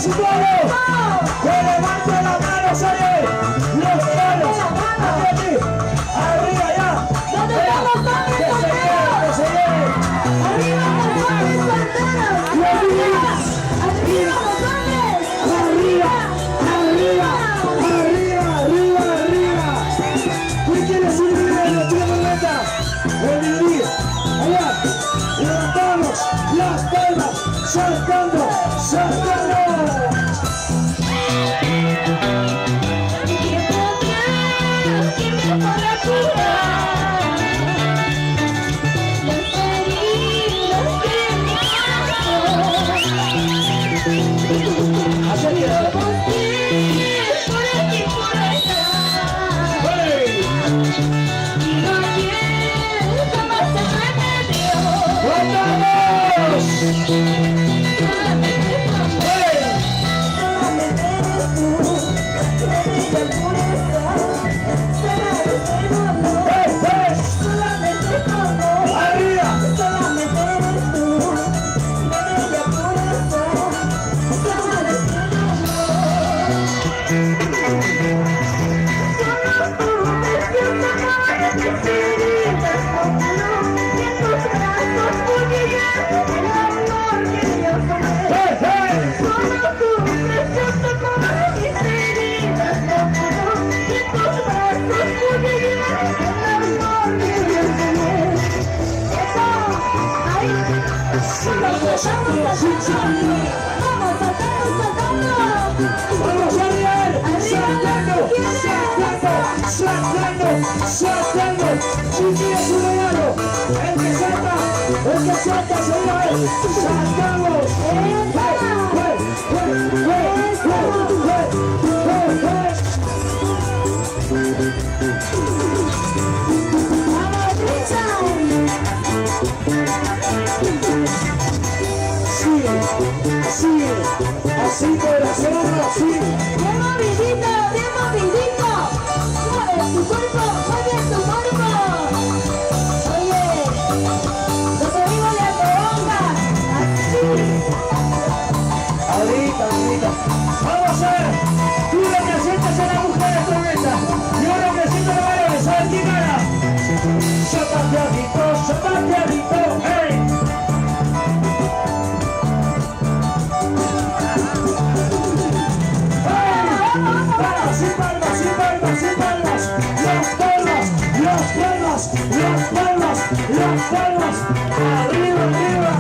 todos y todos. Que levanten las manos, oye. Los manos. Aquí. Arriba ya. ¿Dónde están los hombres Que se solteros? quede, que se quede. ¡Arriba los hombres solteros! ¡Arriba! ¡Arriba los hombres! Arriba, arriba, arriba, arriba, arriba. ¿Quién quiere subir el tiro de meta? El vivir. Allá. Levantamos las palmas. Saltando, saltando. ¿Quién me podrá curar? Las heridas que me hacen. Acérquese. Por aquí, por allá. ¡Hey! Y no quiero jamás el remedio. ¡Vamos! Solamente tu amor. ¡Hey! Solamente eres tú. De bella pureza. Solamente tu amor. ¡Hey! ¡Hey! Solamente tu amor. ¡Arriba! Solamente eres tú. De bella pureza. Solamente tu amor. Solo tú despiertas mis heridas, como no, y en tus brazos pude hallar el amor que yo soñé. ¡Hey! ¡Hey! Solo tú despiertas mis heridas, como no, y en tus brazos pude hallar el amor que yo soñé. Eso, ahí, vamos saltando, vamos saltando. ¡Vamos, Ariel! ¡Saltando! ¡Saltando! ¡Saltando! ¡Saltando! Si tienes un regalo, el que salta, señores, saltamos. ¡Hey! ¡Hey! ¡Hey! ¡Hey! Sí, así corazón, así. Bien movidito, bien movidito. Mueve tu cuerpo, mueve tu cuerpo. Oye, los amigos de Toronga, así. Ahorita, ahorita. Vamos a ver. Tú representas a las mujeres con esta. Yo represento a los varones. A ver quién gana. Zapateadito, zapateadito. ¡Hey! Palmas, y palmas, y palmas, y palmas. Las palmas, las palmas, las palmas, las palmas. Arriba, arriba.